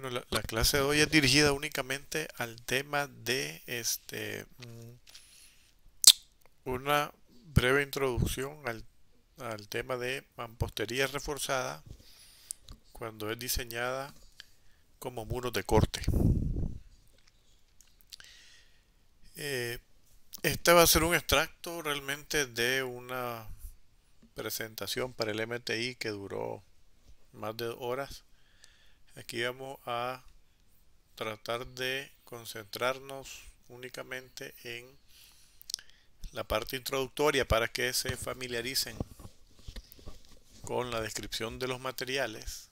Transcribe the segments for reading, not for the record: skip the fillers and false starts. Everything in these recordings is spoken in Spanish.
Bueno, la clase de hoy es dirigida únicamente al tema de una breve introducción al tema de mampostería reforzada cuando es diseñada como muros de corte. Eh, Este va a ser un extracto realmente de una presentación para el MTI que duró más de 2 horas. Aquí vamos a tratar de concentrarnos únicamente en la parte introductoria para que se familiaricen con la descripción de los materiales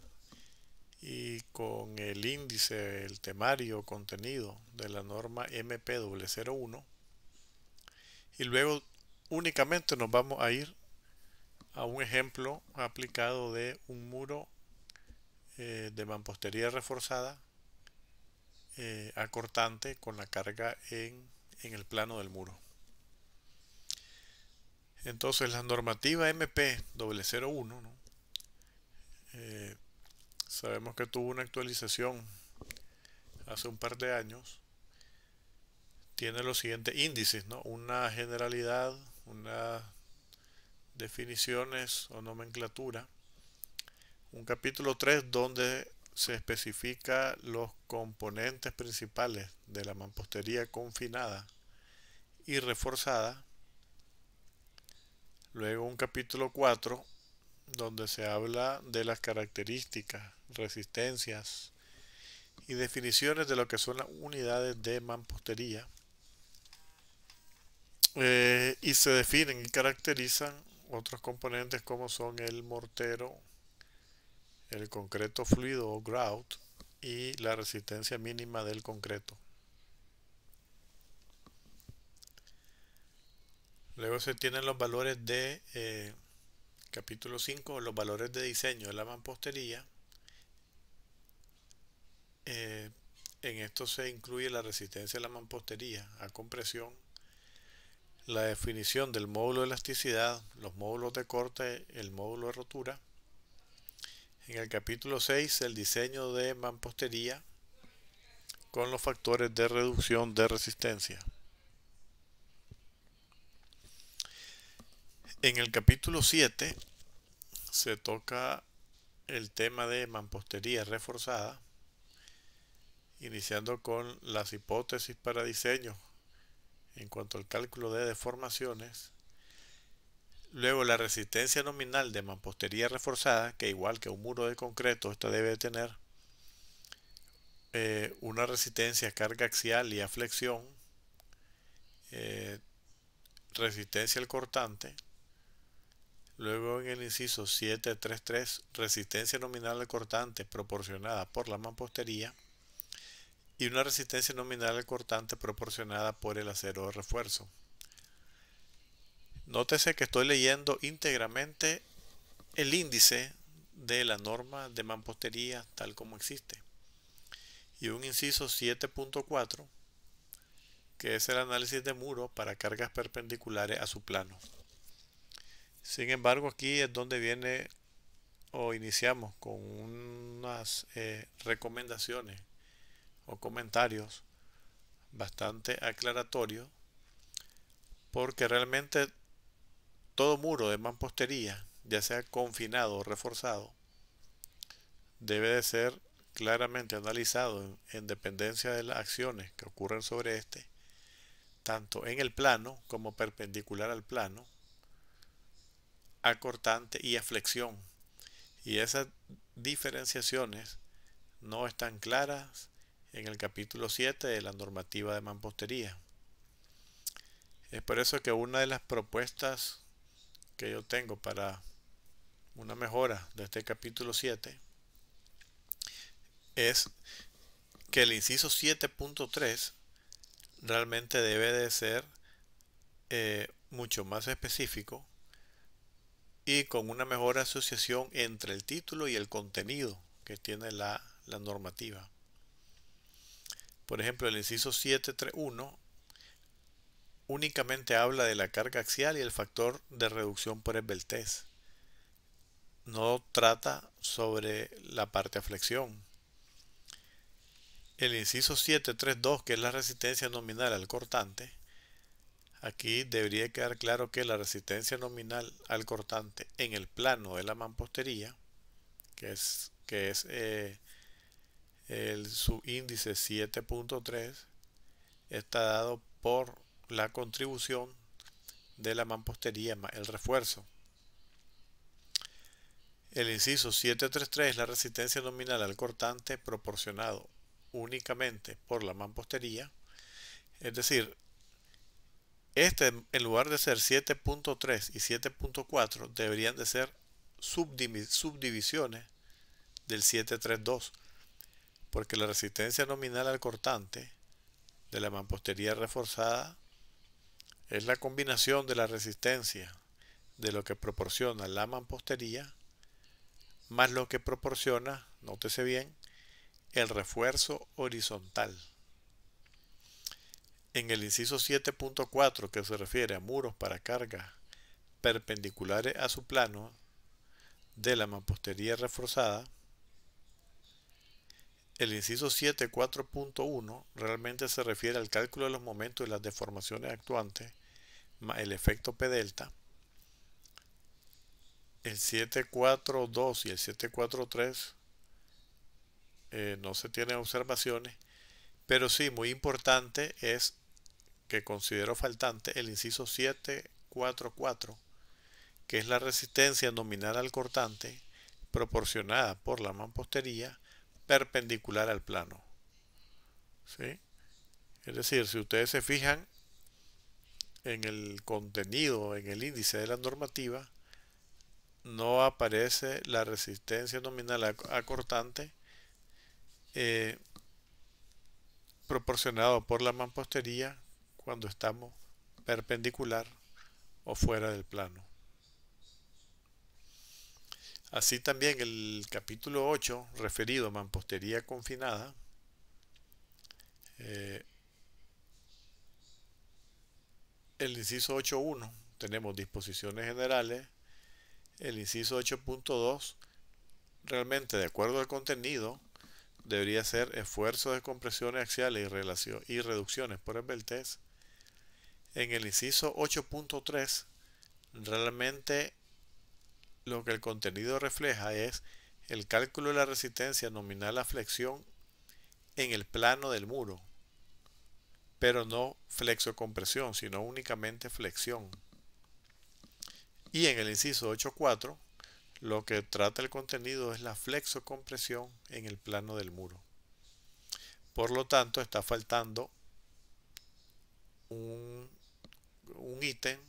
y con el índice, el temario, contenido de la norma MP001, y luego únicamente nos vamos a ir a un ejemplo aplicado de un muro de mampostería reforzada acortante con la carga en el plano del muro. Entonces la normativa MP001, ¿no? Eh, Sabemos que tuvo una actualización hace un par de años. Tiene los siguientes índices, ¿no? Una generalidad, unas definiciones o nomenclatura. Un capítulo 3 donde se especifica los componentes principales de la mampostería confinada y reforzada. Luego un capítulo 4 donde se habla de las características, resistencias y definiciones de lo que son las unidades de mampostería. Y se definen y caracterizan otros componentes como son el mortero, el concreto fluido o grout y la resistencia mínima del concreto. Luego se tienen los valores de capítulo 5, los valores de diseño de la mampostería. Eh, en esto se incluye la resistencia de la mampostería a compresión, la definición del módulo de elasticidad, los módulos de corte, el módulo de rotura. En el capítulo 6, el diseño de mampostería con los factores de reducción de resistencia. En el capítulo 7 se toca el tema de mampostería reforzada, iniciando con las hipótesis para diseño en cuanto al cálculo de deformaciones. Luego la resistencia nominal de mampostería reforzada, que igual que un muro de concreto, esta debe tener una resistencia a carga axial y a flexión, eh, resistencia al cortante. Luego en el inciso 733, resistencia nominal al cortante proporcionada por la mampostería y una resistencia nominal al cortante proporcionada por el acero de refuerzo. Nótese que estoy leyendo íntegramente el índice de la norma de mampostería tal como existe. Y un inciso 7.4, que es el análisis de muro para cargas perpendiculares a su plano. Sin embargo, aquí es donde viene o iniciamos con unas recomendaciones o comentarios bastante aclaratorios, porque realmente todo muro de mampostería, ya sea confinado o reforzado, debe de ser claramente analizado en dependencia de las acciones que ocurren sobre este, tanto en el plano como perpendicular al plano, a cortante y a flexión. Y esas diferenciaciones no están claras en el capítulo 7 de la normativa de mampostería. Es por eso que una de las propuestas que yo tengo para una mejora de este capítulo 7 es que el inciso 7.3 realmente debe de ser mucho más específico y con una mejor asociación entre el título y el contenido que tiene la normativa. Por ejemplo, el inciso 731 únicamente habla de la carga axial y el factor de reducción por esbeltez. No trata sobre la parte a flexión. El inciso 7.3.2, que es la resistencia nominal al cortante, aquí debería quedar claro que la resistencia nominal al cortante en el plano de la mampostería, que es su índice 7.3, está dado por la contribución de la mampostería más el refuerzo. El inciso 7.3.3 es la resistencia nominal al cortante proporcionado únicamente por la mampostería, es decir, en lugar de ser 7.3 y 7.4 deberían de ser subdivisiones del 7.3.2, porque la resistencia nominal al cortante de la mampostería reforzada es la combinación de la resistencia de lo que proporciona la mampostería más lo que proporciona, nótese bien, el refuerzo horizontal. En el inciso 7.4, que se refiere a muros para cargas perpendiculares a su plano de la mampostería reforzada, el inciso 7.4.1 realmente se refiere al cálculo de los momentos y las deformaciones actuantes más el efecto P delta. El 7.4.2 y el 7.4.3 no se tienen observaciones, pero sí, muy importante es que considero faltante el inciso 7.4.4, que es la resistencia nominal al cortante proporcionada por la mampostería perpendicular al plano. ¿Sí? Es decir, si ustedes se fijan en el contenido, en el índice de la normativa, no aparece la resistencia nominal a cortante proporcionado por la mampostería cuando estamos perpendicular o fuera del plano. Así también el capítulo 8, referido a mampostería confinada, el inciso 8.1 tenemos disposiciones generales. El inciso 8.2 realmente, de acuerdo al contenido, debería ser esfuerzo de compresiones axiales y reducciones por Esbeltez. En el inciso 8.3 realmente lo que el contenido refleja es el cálculo de la resistencia nominal a flexión en el plano del muro, pero no flexocompresión, sino únicamente flexión. Y en el inciso 8.4 lo que trata el contenido es la flexocompresión en el plano del muro. Por lo tanto, está faltando un ítem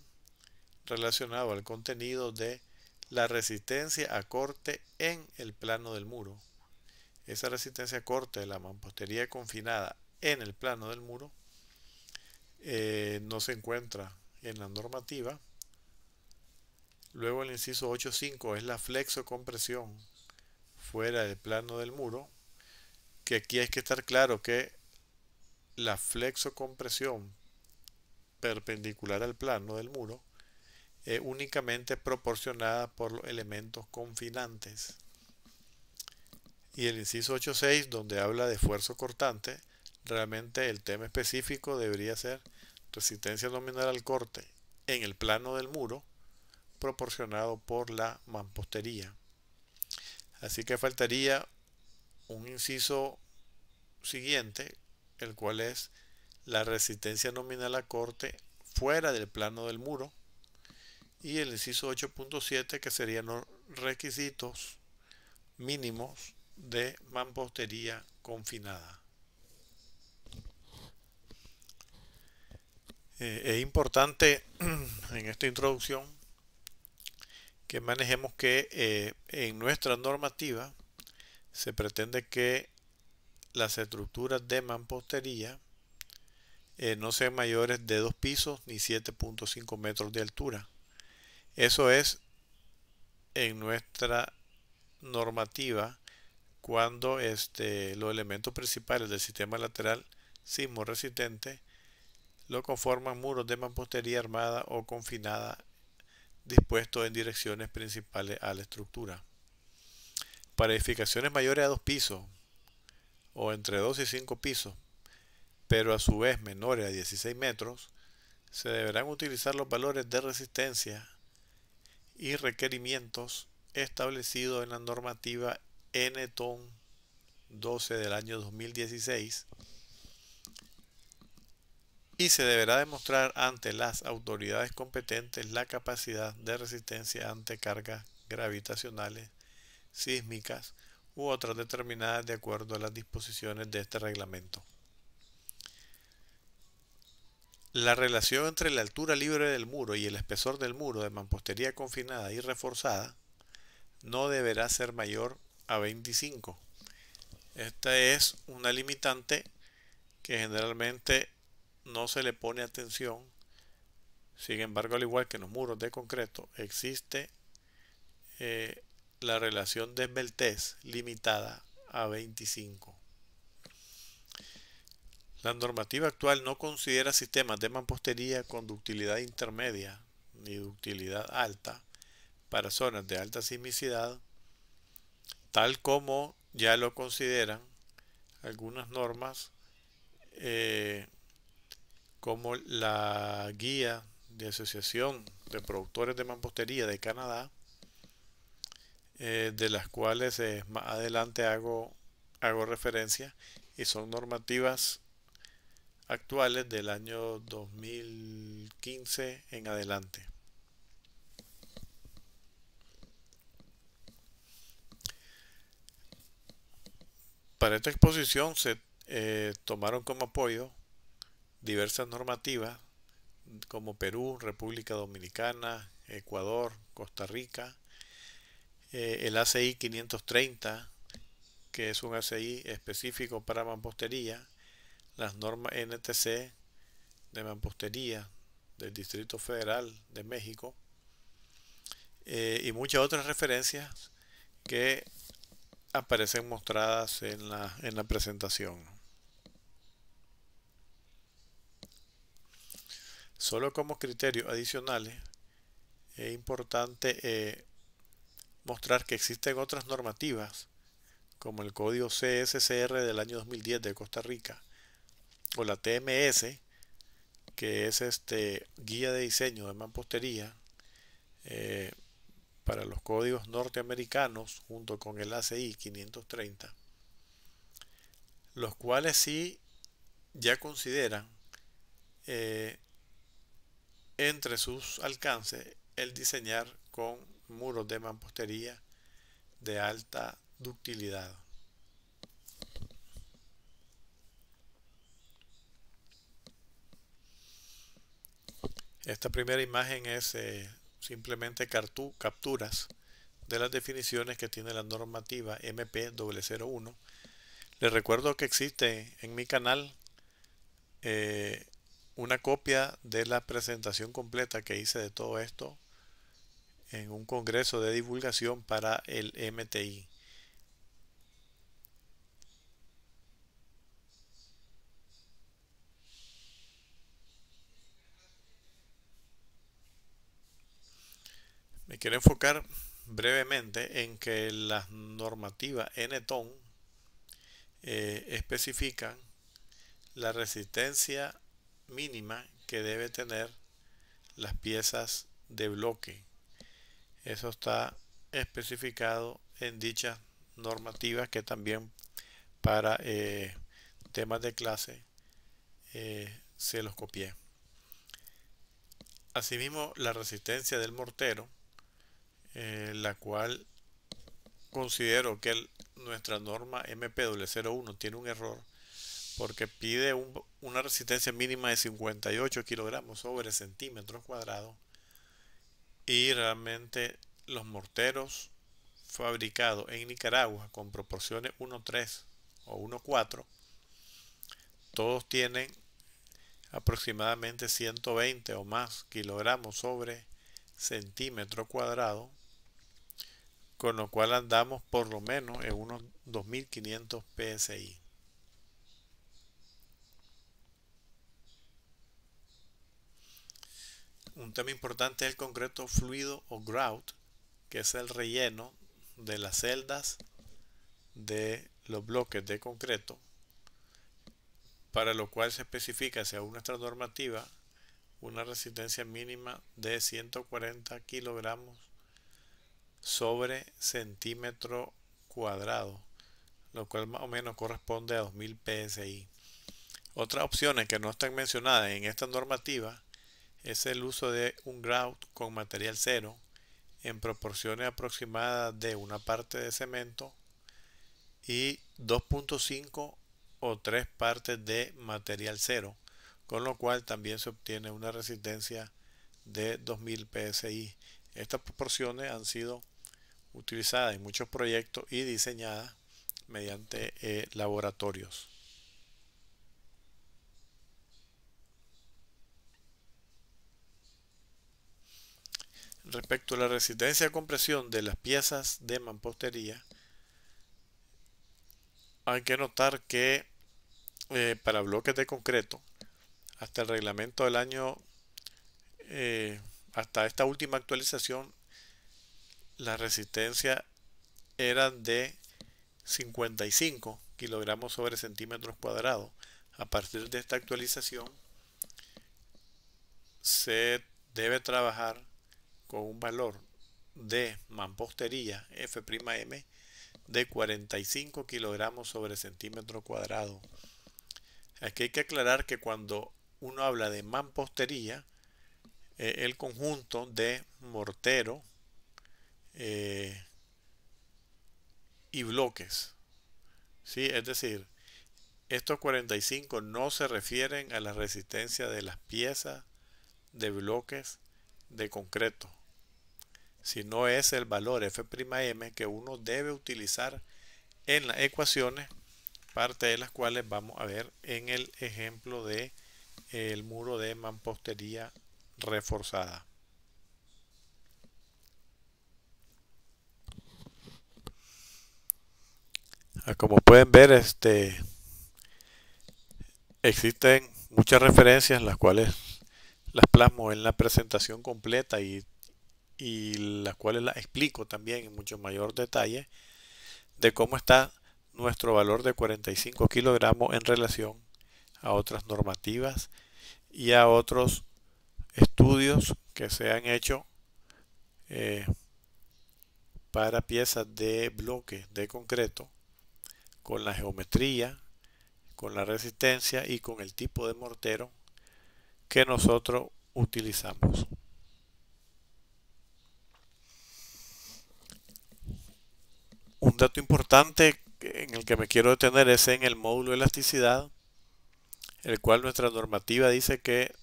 relacionado al contenido de la resistencia a corte en el plano del muro. Esa resistencia a corte de la mampostería confinada en el plano del muro no se encuentra en la normativa. Luego el inciso 8.5 es la flexocompresión fuera del plano del muro, que aquí hay que estar claro que la flexocompresión perpendicular al plano del muro es únicamente proporcionada por los elementos confinantes. Y el inciso 8.6, donde habla de esfuerzo cortante, realmente el tema específico debería ser resistencia nominal al corte en el plano del muro proporcionado por la mampostería. Así que faltaría un inciso siguiente, el cual es la resistencia nominal a corte fuera del plano del muro, y el inciso 8.7, que serían los requisitos mínimos de mampostería confinada. Es importante en esta introducción que manejemos que en nuestra normativa se pretende que las estructuras de mampostería no sean mayores de 2 pisos ni 7.5 metros de altura. Eso es en nuestra normativa cuando los elementos principales del sistema lateral sismo resistente lo conforman muros de mampostería armada o confinada dispuestos en direcciones principales a la estructura. Para edificaciones mayores a 2 pisos o entre 2 y 5 pisos, pero a su vez menores a 16 metros, se deberán utilizar los valores de resistencia y requerimientos establecidos en la normativa NTON 12 del año 2016 y se deberá demostrar ante las autoridades competentes la capacidad de resistencia ante cargas gravitacionales, sísmicas u otras determinadas de acuerdo a las disposiciones de este reglamento. La relación entre la altura libre del muro y el espesor del muro de mampostería confinada y reforzada no deberá ser mayor a 25. Esta es una limitante que generalmente no se le pone atención. Sin embargo, al igual que en los muros de concreto, existe la relación de esbeltez limitada a 25. La normativa actual no considera sistemas de mampostería con ductilidad intermedia ni ductilidad alta para zonas de alta sismicidad, tal como ya lo consideran algunas normas como la Guía de Asociación de Productores de Mampostería de Canadá, de las cuales más adelante hago referencia, y son normativas actuales del año 2015 en adelante. Para esta exposición se tomaron como apoyo diversas normativas como Perú, República Dominicana, Ecuador, Costa Rica, el ACI 530, que es un ACI específico para mampostería, las normas NTC de mampostería del Distrito Federal de México, y muchas otras referencias que aparecen mostradas en la presentación. Solo como criterios adicionales es importante mostrar que existen otras normativas como el código CSCR del año 2010 de Costa Rica o la TMS, que es guía de diseño de mampostería para los códigos norteamericanos, junto con el ACI 530, los cuales sí ya consideran entre sus alcances el diseñar con muros de mampostería de alta ductilidad. Esta primera imagen es simplemente capturas de las definiciones que tiene la normativa MP001. Les recuerdo que existe en mi canal una copia de la presentación completa que hice de todo esto en un congreso de divulgación para el MTI. Me quiero enfocar brevemente en que las normativas NTON especifican la resistencia mínima que debe tener las piezas de bloque. Eso está especificado en dichas normativas que también para temas de clase se los copié. Asimismo, la resistencia del mortero, la cual considero que nuestra norma MP001 tiene un error porque pide una resistencia mínima de 58 kilogramos sobre centímetros cuadrados, y realmente los morteros fabricados en Nicaragua con proporciones 1:3 o 1:4 todos tienen aproximadamente 120 o más kilogramos sobre centímetro cuadrado, con lo cual andamos por lo menos en unos 2500 psi. Un tema importante es el concreto fluido o grout, que es el relleno de las celdas de los bloques de concreto, para lo cual se especifica, según nuestra normativa, una resistencia mínima de 140 kilogramos sobre centímetro cuadrado, lo cual más o menos corresponde a 2000 psi. Otras opciones que no están mencionadas en esta normativa es el uso de un grout con material cero en proporciones aproximadas de una parte de cemento y 2.5 o 3 partes de material cero, con lo cual también se obtiene una resistencia de 2000 psi. Estas proporciones han sido utilizadas en muchos proyectos y diseñadas mediante laboratorios. Respecto a la resistencia a compresión de las piezas de mampostería, hay que notar que para bloques de concreto, hasta el reglamento del año, hasta esta última actualización, la resistencia era de 55 kilogramos sobre centímetros cuadrados. A partir de esta actualización se debe trabajar con un valor de mampostería F'M de 45 kilogramos sobre centímetro cuadrado. Aquí hay que aclarar que cuando uno habla de mampostería, el conjunto de mortero y bloques, ¿sí? Es decir, estos 45 no se refieren a la resistencia de las piezas de bloques de concreto, sino es el valor F'M que uno debe utilizar en las ecuaciones, parte de las cuales vamos a ver en el ejemplo de el muro de mampostería reforzada. Como pueden ver, existen muchas referencias, las cuales las plasmo en la presentación completa y las cuales las explico también en mucho mayor detalle de cómo está nuestro valor de 45 kilogramos en relación a otras normativas y a otros estudios que se han hecho para piezas de bloque de concreto, con la geometría, con la resistencia y con el tipo de mortero que nosotros utilizamos. Un dato importante en el que me quiero detener es en el módulo de elasticidad, el cual nuestra normativa dice que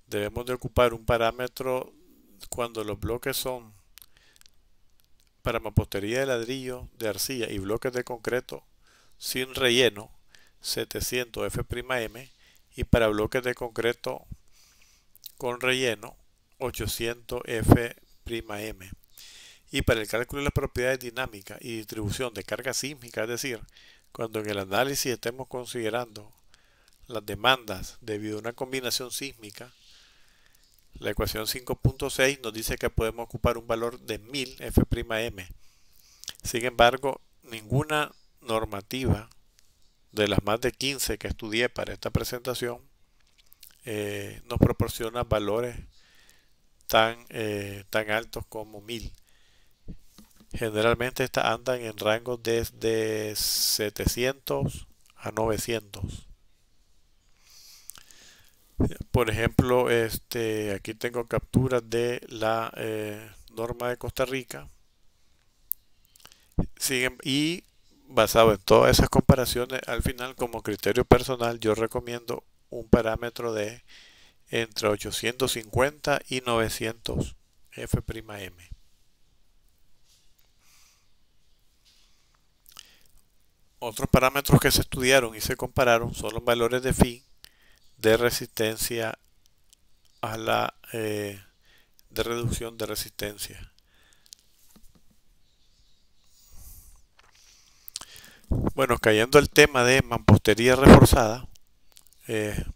debemos de ocupar un parámetro cuando los bloques son para mampostería de ladrillo, de arcilla y bloques de concreto sin relleno 700 F'M y para bloques de concreto con relleno 800 F'M. Y para el cálculo de las propiedades dinámicas y distribución de carga sísmica, es decir, cuando en el análisis estemos considerando las demandas debido a una combinación sísmica, la ecuación 5.6 nos dice que podemos ocupar un valor de 1000 F'M. Sin embargo, ninguna normativa de las más de 15 que estudié para esta presentación nos proporciona valores tan altos como 1000. Generalmente estas andan en rangos desde 700 a 900. Por ejemplo, aquí tengo capturas de la norma de Costa Rica. Y basado en todas esas comparaciones, al final, como criterio personal, yo recomiendo un parámetro de entre 850 y 900 F'M. Otros parámetros que se estudiaron y se compararon son los valores de phi de resistencia a la de reducción de resistencia. Bueno, cayendo al tema de mampostería reforzada,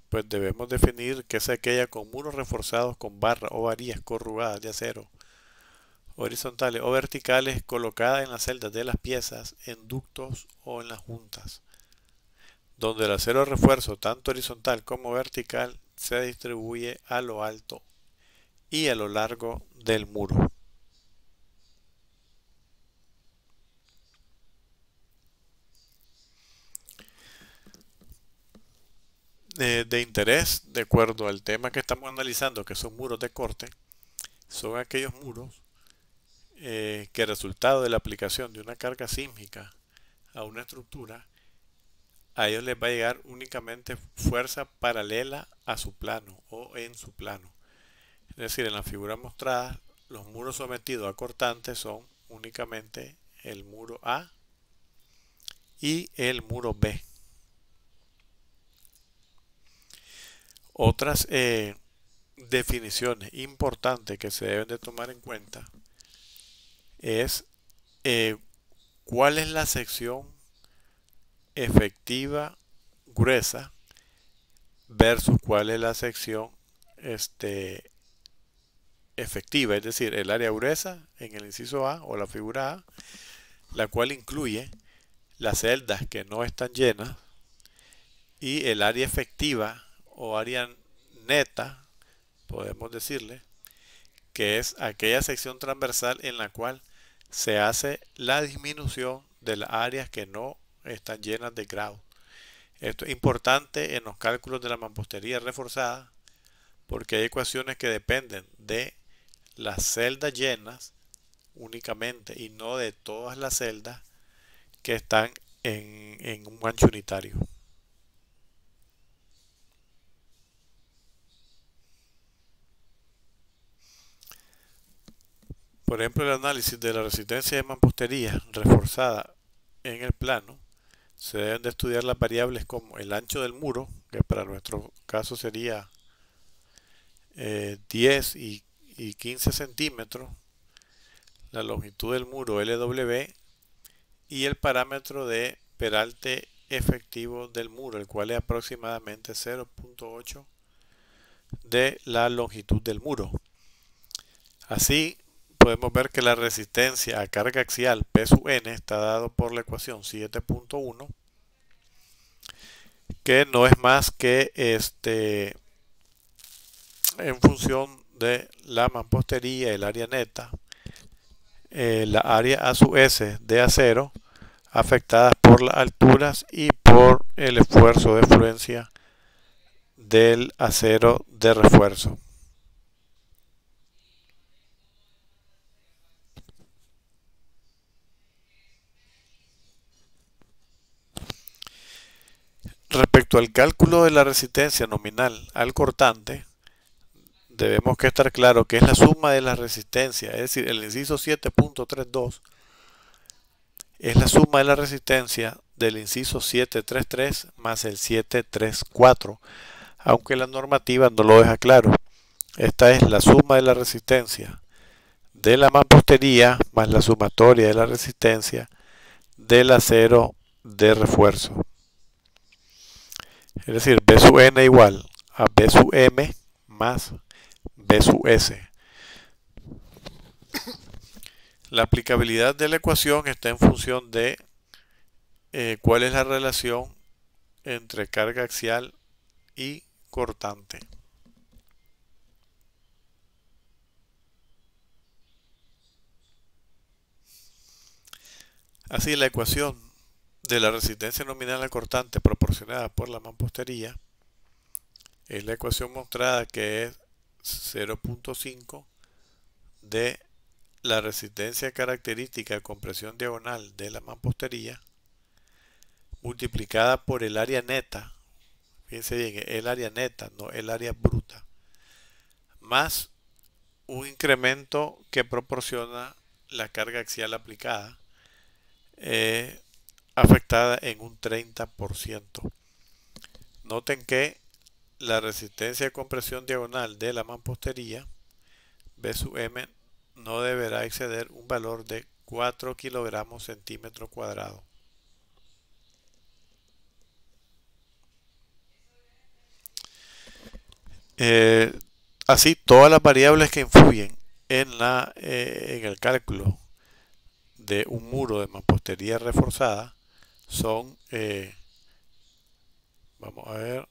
pues debemos definir qué es aquella con muros reforzados con barras o varillas corrugadas de acero horizontales o verticales colocadas en las celdas de las piezas, en ductos o en las juntas, donde el acero de refuerzo, tanto horizontal como vertical, se distribuye a lo alto y a lo largo del muro. De interés, de acuerdo al tema que estamos analizando, que son muros de corte, son aquellos muros que resultado de la aplicación de una carga sísmica a una estructura, a ellos les va a llegar únicamente fuerza paralela a su plano o en su plano. Es decir, en la figura mostrada, los muros sometidos a cortantes son únicamente el muro A y el muro B. Otras definiciones importantes que se deben de tomar en cuenta es cuál es la sección efectiva gruesa versus cuál es la sección efectiva, es decir, el área gruesa en el inciso A o la figura A, la cual incluye las celdas que no están llenas, y el área efectiva o área neta, podemos decirle, que es aquella sección transversal en la cual se hace la disminución de las áreas que no están llenas de grout. Esto es importante en los cálculos de la mampostería reforzada, porque hay ecuaciones que dependen de las celdas llenas únicamente y no de todas las celdas que están en un ancho unitario. Por ejemplo, el análisis de la resistencia de mampostería reforzada en el plano, se deben de estudiar las variables como el ancho del muro, que para nuestro caso sería 10 y 15 centímetros, la longitud del muro LW y el parámetro de peralte efectivo del muro, el cual es aproximadamente 0.8 de la longitud del muro. Así podemos ver que la resistencia a carga axial P sub n está dado por la ecuación 7.1, que no es más que en función de la mampostería, el área neta, la área A sub S de acero, afectadas por las alturas y por el esfuerzo de fluencia del acero de refuerzo. Respecto al cálculo de la resistencia nominal al cortante, debemos que estar claro que es la suma de la resistencia, es decir, el inciso 7.32 es la suma de la resistencia del inciso 7.33 más el 7.34, aunque la normativa no lo deja claro. Esta es la suma de la resistencia de la mampostería más la sumatoria de la resistencia del acero de refuerzo. Es decir, B sub n igual a B sub m más B sub s. La aplicabilidad de la ecuación está en función de cuál es la relación entre carga axial y cortante. Así, la ecuación de la resistencia nominal al cortante proporcionada por la mampostería es la ecuación mostrada, que es 0.5 de la resistencia característica de compresión diagonal de la mampostería multiplicada por el área neta, fíjense bien, el área neta, no el área bruta, más un incremento que proporciona la carga axial aplicada, afectada en un 30%. Noten que la resistencia de compresión diagonal de la mampostería, B sub m, no deberá exceder un valor de 4 kilogramos centímetro cuadrado. Así, todas las variables que influyen en el cálculo de un muro de mampostería reforzada son, vamos a ver,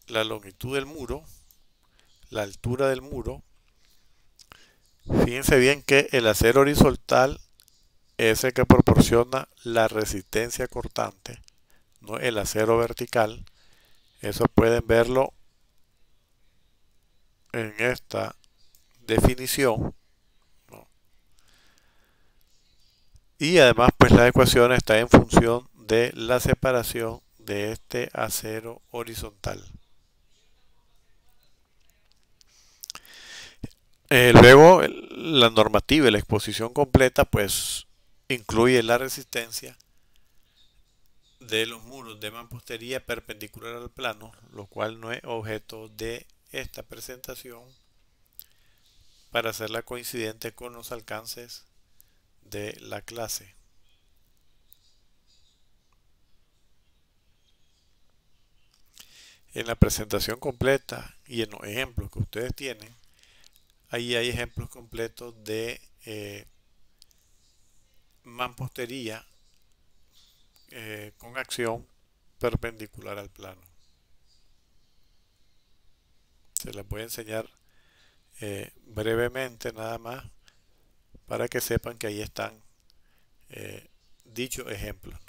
la longitud del muro, la altura del muro. Fíjense bien que el acero horizontal es el que proporciona la resistencia cortante, no el acero vertical. Eso pueden verlo en esta definición, ¿no? Y además pues la ecuación está en función de la separación de este acero horizontal. Luego la normativa y la exposición completa pues incluye la resistencia de los muros de mampostería perpendicular al plano, lo cual no es objeto de esta presentación, para hacerla coincidente con los alcances de la clase. En la presentación completa y en los ejemplos que ustedes tienen, ahí hay ejemplos completos de mampostería con acción perpendicular al plano. Se las voy a enseñar brevemente nada más para que sepan que ahí están dichos ejemplos.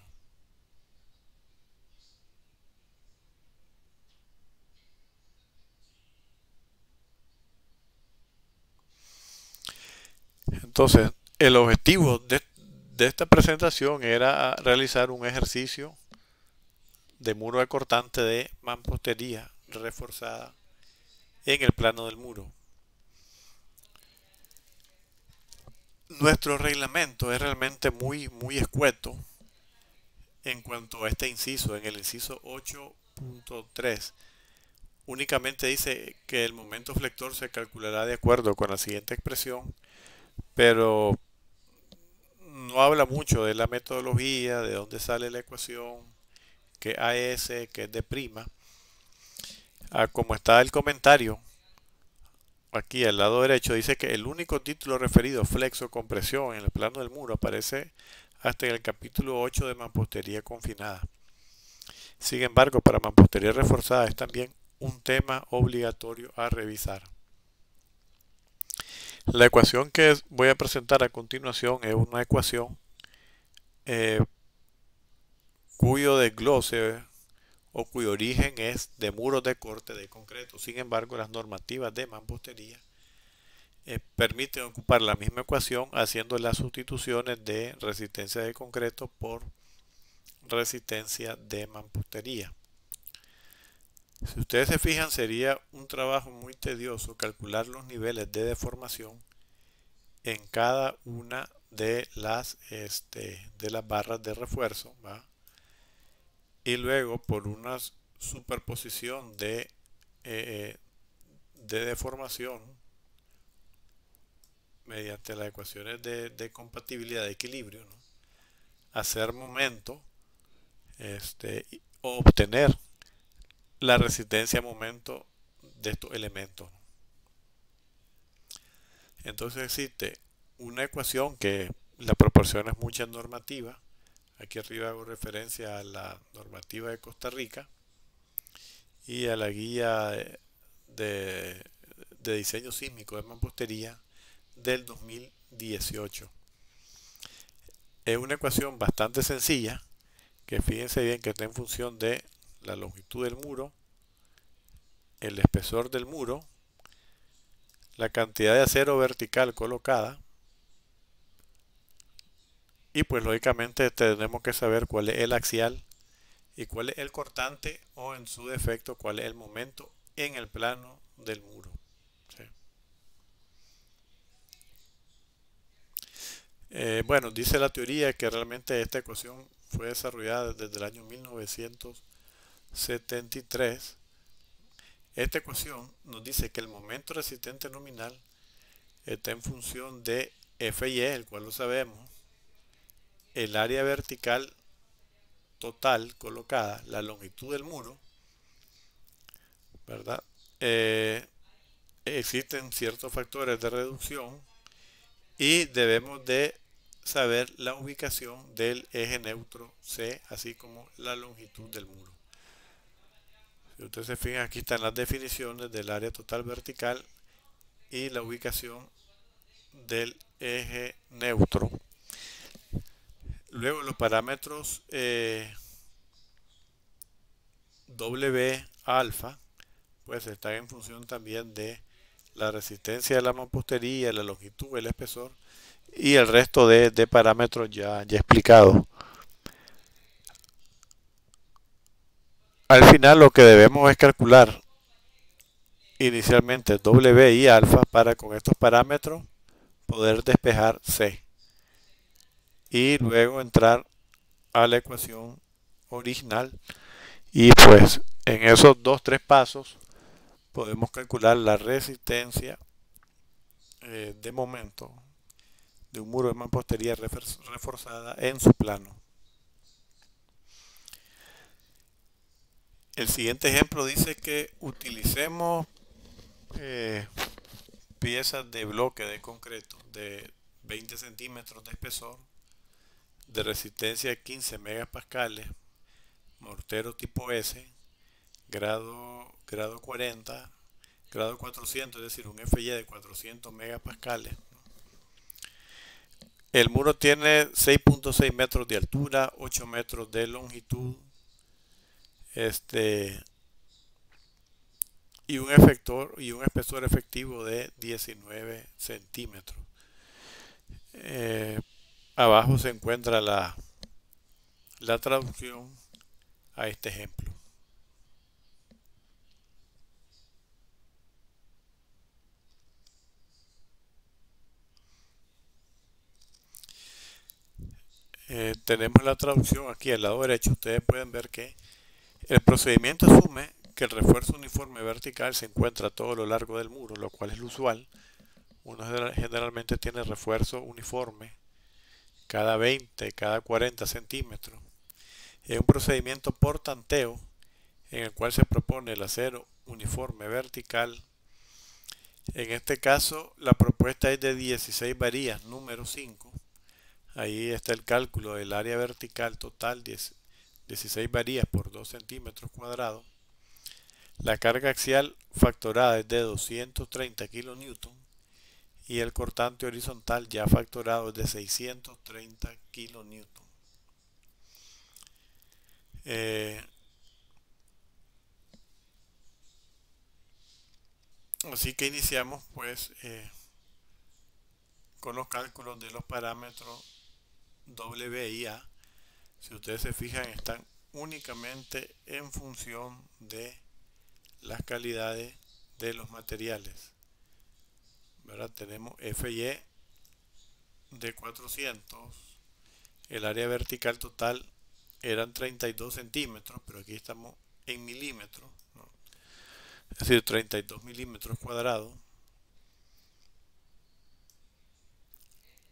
Entonces, el objetivo de esta presentación era realizar un ejercicio de muro de cortante de mampostería reforzada en el plano del muro. Nuestro reglamento es realmente muy escueto en cuanto a este inciso. En el inciso 8.3 únicamente dice que el momento flector se calculará de acuerdo con la siguiente expresión, pero no habla mucho de la metodología, de dónde sale la ecuación, que AS, que es de prima. Como está el comentario, aquí al lado derecho dice que el único título referido, flexo compresión, en el plano del muro aparece hasta en el capítulo 8 de mampostería confinada. Sin embargo, para mampostería reforzada es también un tema obligatorio a revisar. La ecuación que voy a presentar a continuación es una ecuación cuyo desglose o cuyo origen es de muros de corte de concreto. Sin embargo, las normativas de mampostería permiten ocupar la misma ecuación haciendo las sustituciones de resistencia de concreto por resistencia de mampostería. Si ustedes se fijan, sería un trabajo muy tedioso calcular los niveles de deformación en cada una de las barras de refuerzo, ¿va? Y luego por una superposición de deformación mediante las ecuaciones de compatibilidad de equilibrio, ¿no? Hacer momento o obtener la resistencia a momento de estos elementos. Entonces existe una ecuación que la proporciona mucha normativa. Aquí arriba hago referencia a la normativa de Costa Rica y a la guía de diseño sísmico de mampostería del 2018. Es una ecuación bastante sencilla, que fíjense bien que está en función de la longitud del muro, el espesor del muro, la cantidad de acero vertical colocada, y pues lógicamente tenemos que saber cuál es el axial y cuál es el cortante, o en su defecto cuál es el momento en el plano del muro. ¿Sí? Bueno, dice la teoría que realmente esta ecuación fue desarrollada desde el año 1973. Esta ecuación nos dice que el momento resistente nominal está en función de F y E, el cual lo sabemos, el área vertical total colocada, la longitud del muro, ¿verdad? existen ciertos factores de reducción y debemos de saber la ubicación del eje neutro C, así como la longitud del muro. Si ustedes se fijan, aquí están las definiciones del área total vertical y la ubicación del eje neutro. Luego los parámetros W alfa pues están en función también de la resistencia de la mampostería, la longitud, el espesor y el resto de parámetros ya explicados. Al final lo que debemos es calcular inicialmente W y alfa para con estos parámetros poder despejar C y luego entrar a la ecuación original y pues en esos 2-3 pasos podemos calcular la resistencia de momento de un muro de mampostería reforzada en su plano. El siguiente ejemplo dice que utilicemos piezas de bloque de concreto de 20 centímetros de espesor, de resistencia de 15 megapascales, mortero tipo S, grado 40, grado 400, es decir, un FY de 400 megapascales. El muro tiene 6.6 metros de altura, 8 metros de longitud, y un espesor efectivo de 19 centímetros. Abajo se encuentra la traducción a este ejemplo. Tenemos la traducción aquí al lado derecho. Ustedes pueden ver que el procedimiento asume que el refuerzo uniforme vertical se encuentra a todo lo largo del muro, lo cual es lo usual. Uno generalmente tiene refuerzo uniforme cada 20, cada 40 centímetros. Es un procedimiento por tanteo en el cual se propone el acero uniforme vertical. En este caso la propuesta es de 16 varillas, número 5. Ahí está el cálculo del área vertical total, 16 varillas por 2 centímetros cuadrados. La carga axial factorada es de 230 kilonewton y el cortante horizontal ya factorado es de 630 kilonewton. Así que iniciamos pues con los cálculos de los parámetros W y A. Si ustedes se fijan, están únicamente en función de las calidades de los materiales. ¿Verdad? Tenemos FY de 400, el área vertical total eran 32 centímetros, pero aquí estamos en milímetros, ¿no? Es decir, 32 milímetros cuadrados.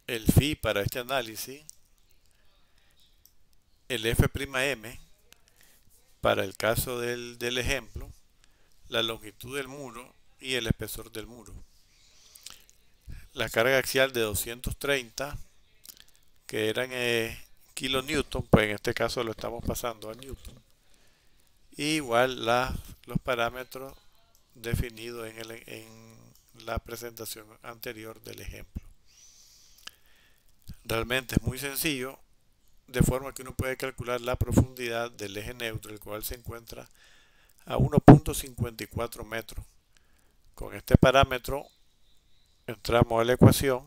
El phi para este análisis, el F'M para el caso del ejemplo, la longitud del muro y el espesor del muro. La carga axial de 230, que eran kilonewton, pues en este caso lo estamos pasando a newton. Y igual los parámetros definidos en la presentación anterior del ejemplo. Realmente es muy sencillo, de forma que uno puede calcular la profundidad del eje neutro, el cual se encuentra a 1.54 metros. Con este parámetro entramos a la ecuación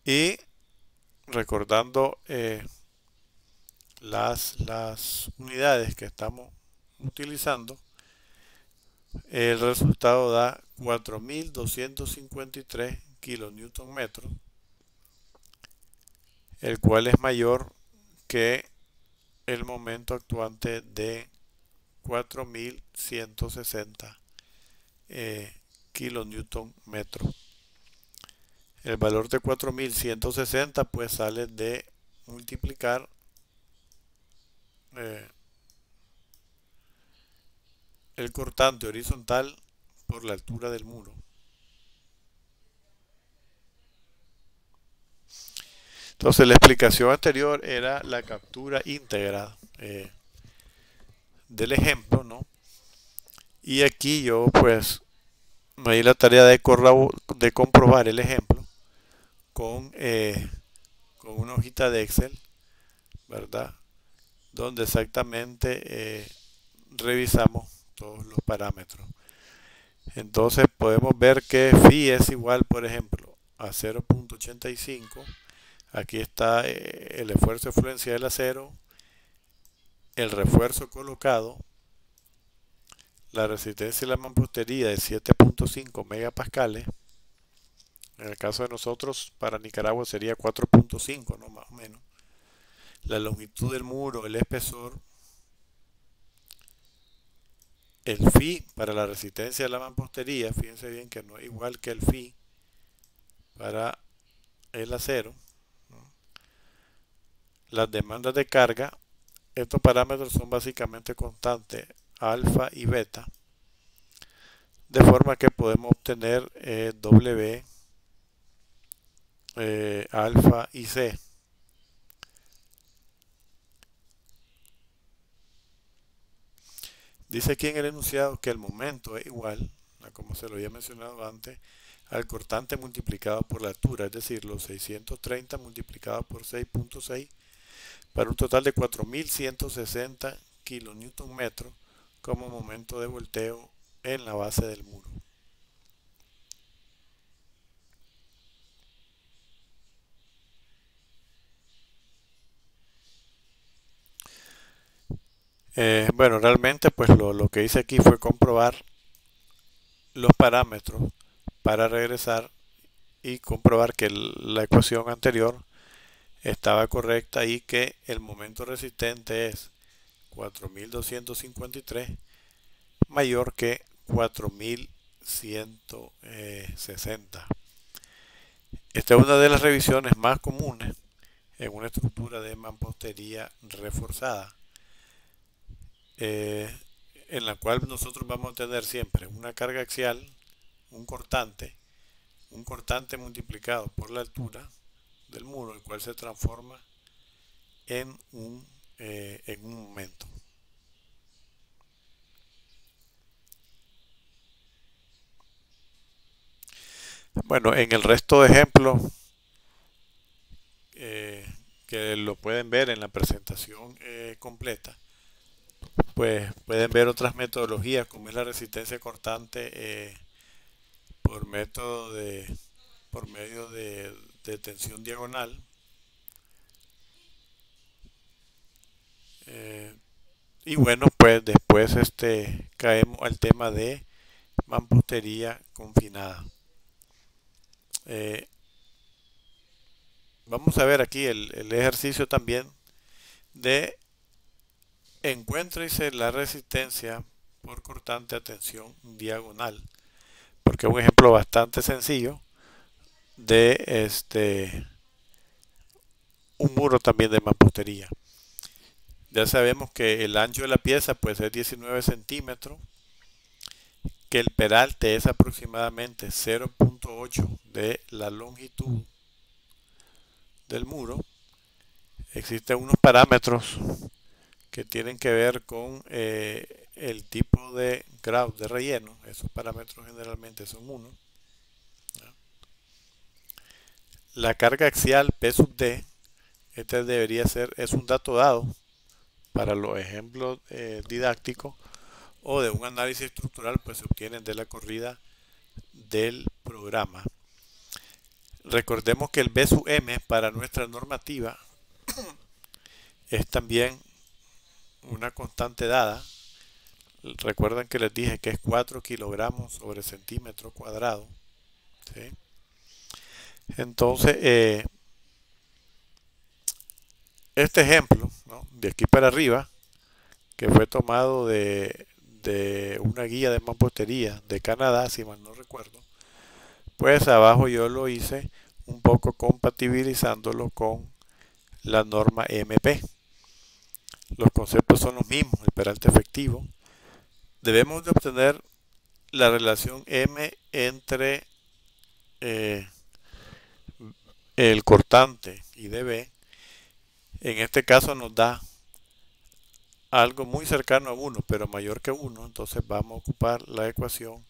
y recordando las unidades que estamos utilizando, el resultado da 4.253 kilonewton metros, el cual es mayor que el momento actuante de 4.160 kilonewton metros. El valor de 4.160 pues sale de multiplicar el cortante horizontal por la altura del muro. Entonces la explicación anterior era la captura íntegra del ejemplo, ¿no? Y aquí yo pues me di la tarea de comprobar el ejemplo con una hojita de Excel, ¿verdad? Donde exactamente revisamos todos los parámetros. Entonces podemos ver que phi es igual, por ejemplo, a 0.85. Aquí está el esfuerzo de fluencia del acero, el refuerzo colocado, la resistencia de la mampostería de 7.5 megapascales. En el caso de nosotros, para Nicaragua sería 4.5, ¿no? Más o menos. La longitud del muro, el espesor, el phi para la resistencia de la mampostería, fíjense bien que no es igual que el phi para el acero, ¿no? Las demandas de carga, estos parámetros son básicamente constantes, alfa y beta, de forma que podemos obtener W, alfa y C. Dice aquí en el enunciado que el momento es igual, como se lo había mencionado antes, al cortante multiplicado por la altura, es decir, los 630 multiplicado por 6.6 para un total de 4160 kN como momento de volteo en la base del muro. Bueno, realmente pues lo que hice aquí fue comprobar los parámetros para regresar y comprobar que la ecuación anterior estaba correcta y que el momento resistente es 4253 mayor que 4160. Esta es una de las revisiones más comunes en una estructura de mampostería reforzada, en la cual nosotros vamos a tener siempre una carga axial, un cortante multiplicado por la altura del muro, el cual se transforma en un momento. Bueno, en el resto de ejemplos que lo pueden ver en la presentación completa, pues pueden ver otras metodologías como es la resistencia cortante por medio de tensión diagonal, y bueno, pues después caemos al tema de mampostería confinada. Vamos a ver aquí el ejercicio también de encuéntrese la resistencia por cortante a tensión diagonal, porque es un ejemplo bastante sencillo de un muro también de mampostería. Ya sabemos que el ancho de la pieza puede ser 19 centímetros, que el peralte es aproximadamente 0.8 de la longitud del muro. Existen unos parámetros que tienen que ver con el tipo de grout de relleno. Esos parámetros generalmente son 1. La carga axial P sub D, es un dato dado para los ejemplos didácticos o de un análisis estructural, pues se obtienen de la corrida del programa. Recordemos que el B sub M para nuestra normativa es también una constante dada. Recuerden que les dije que es 4 kilogramos sobre centímetro cuadrado, ¿sí? Entonces, este ejemplo, ¿no?, de aquí para arriba, que fue tomado de una guía de mampostería de Canadá, si mal no recuerdo, pues abajo yo lo hice un poco compatibilizándolo con la norma MP. Los conceptos son los mismos, el peralte efectivo. Debemos de obtener la relación M entre el cortante y dB, en este caso nos da algo muy cercano a 1, pero mayor que 1, entonces vamos a ocupar la ecuación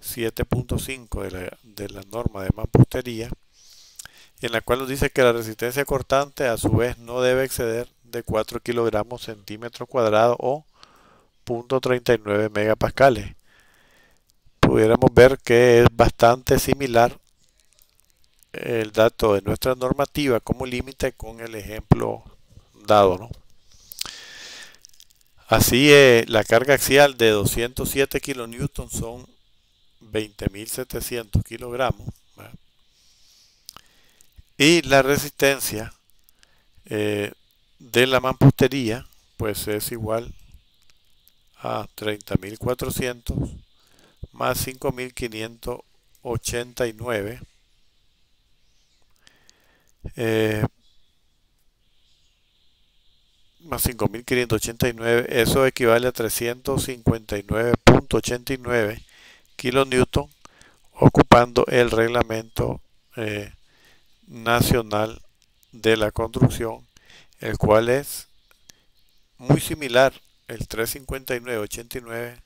7.5 de la norma de mampostería, en la cual nos dice que la resistencia cortante a su vez no debe exceder de 4 kilogramos centímetro cuadrado o 0.39 megapascales. Pudiéramos ver que es bastante similar el dato de nuestra normativa como límite con el ejemplo dado, ¿no? Así, la carga axial de 207 kilonewton son 20.700 kilogramos, ¿verdad? Y la resistencia de la mampostería pues es igual a 30.400 más 5.589 más 5.589, eso equivale a 359.89 kilonewton, ocupando el reglamento nacional de la construcción, el cual es muy similar el 359.89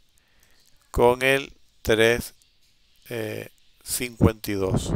con el 352.